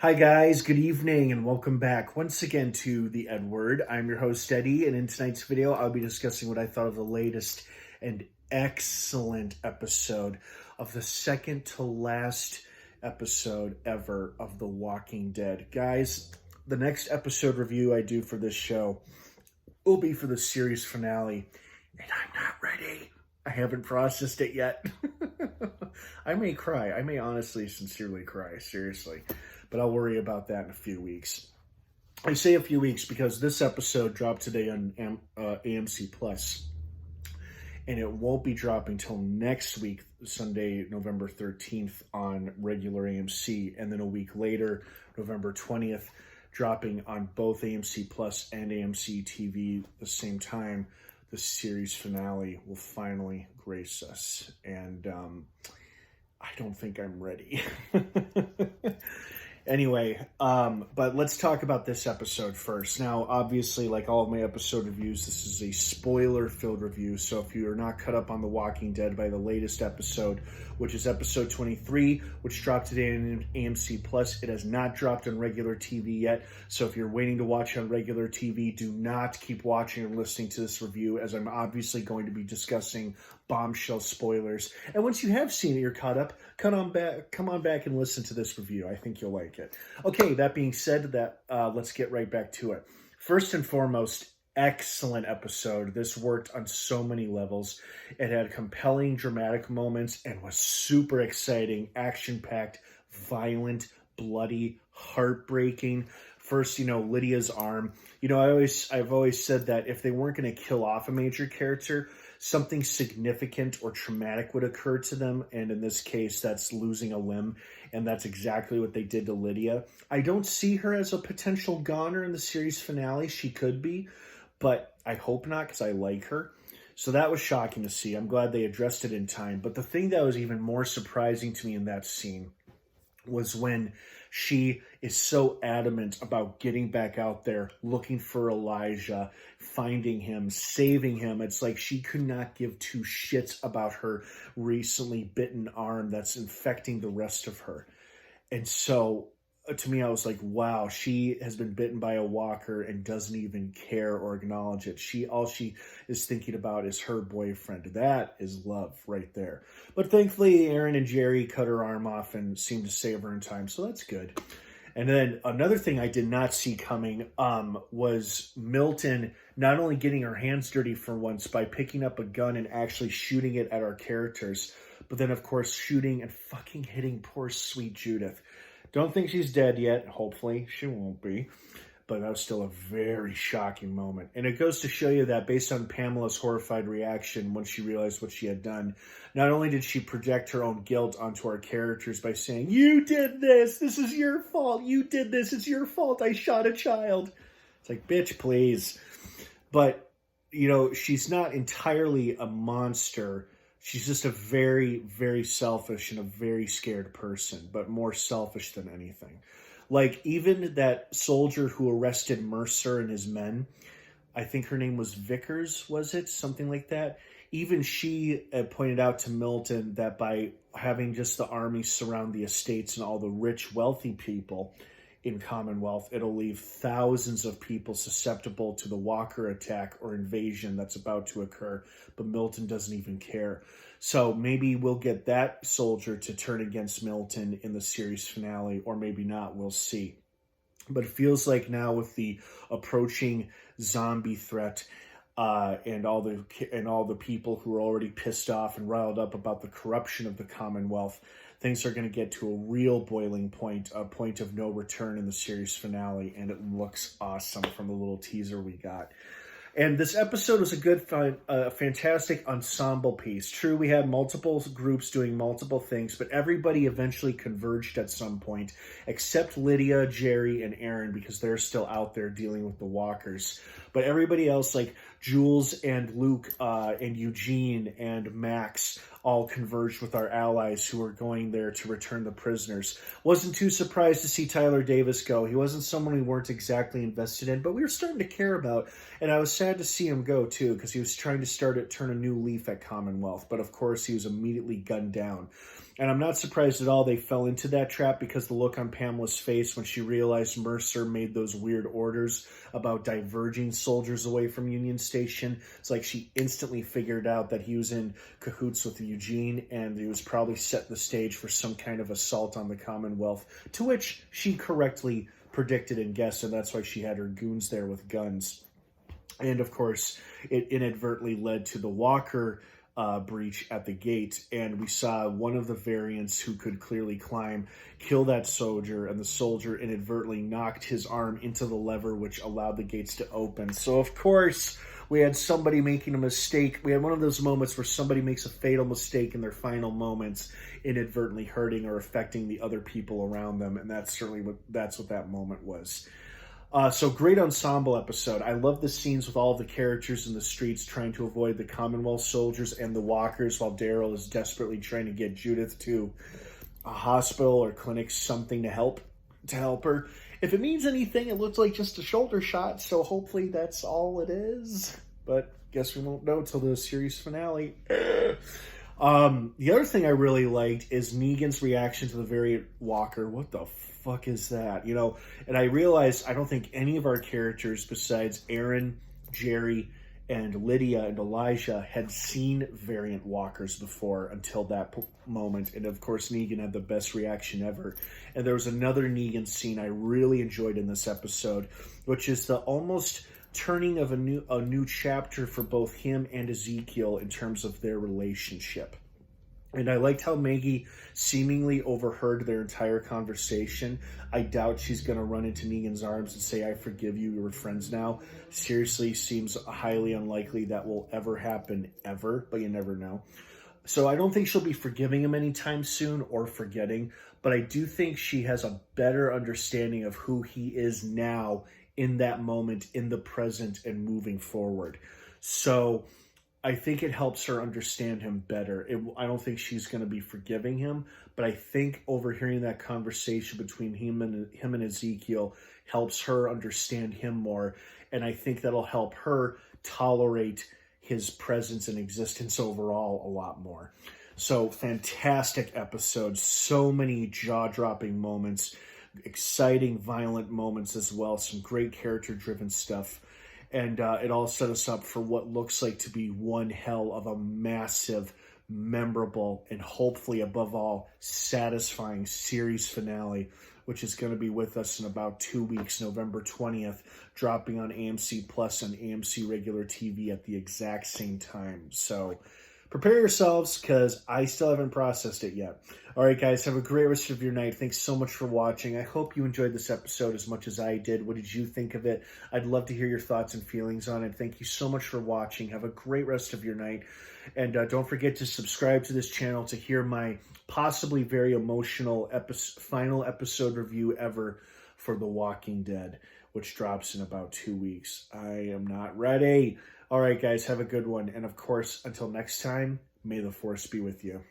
Hi, guys. Good evening, and welcome back once again to The Edward. I'm your host, Eddie, and in tonight's video, I'll be discussing what I thought of the latest and excellent episode of the second to last episode ever of The Walking Dead. Guys, the next episode review I do for this show will be for the series finale, and I'm not ready. I haven't processed it yet. I may cry. I may honestly, sincerely cry, seriously. But I'll worry about that in a few weeks. I say a few weeks because this episode dropped today on AMC Plus, and it won't be dropping till next week, Sunday, November 13th on regular AMC, and then a week later, November 20th, dropping on both AMC Plus and AMC TV at the same time. The series finale will finally grace us, and I don't think I'm ready. Anyway, but let's talk about this episode first. Now, obviously, like all of my episode reviews, this is a spoiler-filled review, so if you are not caught up on The Walking Dead by the latest episode, which is episode 23, which dropped today on AMC Plus, it has not dropped on regular TV yet, so if you're waiting to watch on regular TV, do not keep watching and listening to this review, as I'm obviously going to be discussing bombshell spoilers. And once you have seen it, you're caught up, come on back and listen to this review. I think you'll like it. Okay, that being said, let's get right back to it. First and foremost, excellent episode. This worked on so many levels. It had compelling, dramatic moments and was super exciting, action-packed, violent, bloody, heartbreaking. First, Lydia's arm. I've always said that if they weren't going to kill off a major character, something significant or traumatic would occur to them, and in this case, that's losing a limb, and that's exactly what they did to Lydia. I don't see her as a potential goner in the series finale. She could be, but I hope not, because I like her. So that was shocking to see. I'm glad they addressed it in time. But the thing that was even more surprising to me in that scene was when she is so adamant about getting back out there, looking for Elijah, finding him, saving him. It's like she could not give two shits about her recently bitten arm that's infecting the rest of her. And so, to me, I was like, wow, she has been bitten by a walker and doesn't even care or acknowledge it. All she is thinking about is her boyfriend. That is love right there. But thankfully, Aaron and Jerry cut her arm off and seemed to save her in time, so that's good. And then another thing I did not see coming was Milton not only getting her hands dirty for once by picking up a gun and actually shooting it at our characters, but then, of course, shooting and fucking hitting poor sweet Judith. Don't think she's dead yet. Hopefully she won't be. But that was still a very shocking moment. And it goes to show you that based on Pamela's horrified reaction when she realized what she had done, not only did she project her own guilt onto our characters by saying, "You did this. This is your fault. You did this. It's your fault. I shot a child." It's like, bitch, please. But, she's not entirely a monster. She's just a very, very selfish and a very scared person, but more selfish than anything. Like, even that soldier who arrested Mercer and his men, I think her name was Vickers, was it? Something like that. Even she pointed out to Milton that by having just the army surround the estates and all the rich, wealthy people in Commonwealth, it'll leave thousands of people susceptible to the Walker attack or invasion that's about to occur, but Milton doesn't even care. So maybe we'll get that soldier to turn against Milton in the series finale, or maybe not, we'll see. But it feels like now with the approaching zombie threat and all the people who are already pissed off and riled up about the corruption of the Commonwealth, things are going to get to a real boiling point, a point of no return in the series finale, and it looks awesome from the little teaser we got. And this episode was a good, fantastic ensemble piece. True, we had multiple groups doing multiple things, but everybody eventually converged at some point, except Lydia, Jerry, and Aaron, because they're still out there dealing with the walkers. But everybody else, like Jules and Luke and Eugene and Max, all converged with our allies who were going there to return the prisoners. Wasn't too surprised to see Tyler Davis go. He wasn't someone we weren't exactly invested in, but we were starting to care about, and I was sad to see him go too, because he was trying to turn a new leaf at Commonwealth, but of course he was immediately gunned down. And I'm not surprised at all they fell into that trap, because the look on Pamela's face when she realized Mercer made those weird orders about diverging soldiers away from Union Station, it's like she instantly figured out that he was in cahoots with Eugene, and he was probably setting the stage for some kind of assault on the Commonwealth, to which she correctly predicted and guessed, and that's why she had her goons there with guns. And of course, it inadvertently led to the Walker breach at the gate, and we saw one of the variants who could clearly climb kill that soldier, and the soldier inadvertently knocked his arm into the lever, which allowed the gates to open. So of course, we had somebody making a mistake. We had one of those moments where somebody makes a fatal mistake in their final moments, inadvertently hurting or affecting the other people around them, and that's what that moment was. So great ensemble episode. I love the scenes with all of the characters in the streets trying to avoid the Commonwealth soldiers and the walkers, while Daryl is desperately trying to get Judith to a hospital or clinic, something to help her. If it means anything, it looks like just a shoulder shot, so hopefully that's all it is. But guess we won't know till the series finale. The other thing I really liked is Negan's reaction to the variant Walker. What the fuck is that? And I realized I don't think any of our characters besides Aaron, Jerry, and Lydia and Elijah had seen variant walkers before until that moment. And of course, Negan had the best reaction ever. And there was another Negan scene I really enjoyed in this episode, which is the almost turning of a new chapter for both him and Ezekiel in terms of their relationship. And I liked how Maggie seemingly overheard their entire conversation. I doubt she's going to run into Negan's arms and say, I forgive you, we're friends now. Seriously, seems highly unlikely that will ever happen, ever, but you never know. So I don't think she'll be forgiving him anytime soon or forgetting, but I do think she has a better understanding of who he is now in that moment, in the present, and moving forward. So I think it helps her understand him better. I don't think she's going to be forgiving him, but I think overhearing that conversation between him and Ezekiel helps her understand him more, and I think that'll help her tolerate his presence and existence overall a lot more. So fantastic episode, so many jaw-dropping moments, exciting, violent moments as well, some great character-driven stuff. And it all set us up for what looks like to be one hell of a massive, memorable, and hopefully, above all, satisfying series finale, which is going to be with us in about 2 weeks, November 20th, dropping on AMC Plus and AMC regular TV at the exact same time. So prepare yourselves, because I still haven't processed it yet. All right, guys, have a great rest of your night. Thanks so much for watching. I hope you enjoyed this episode as much as I did. What did you think of it? I'd love to hear your thoughts and feelings on it. Thank you so much for watching. Have a great rest of your night. And don't forget to subscribe to this channel to hear my possibly very emotional final episode review ever for The Walking Dead, which drops in about 2 weeks. I am not ready. All right, guys, have a good one. And of course, until next time, may the Force be with you.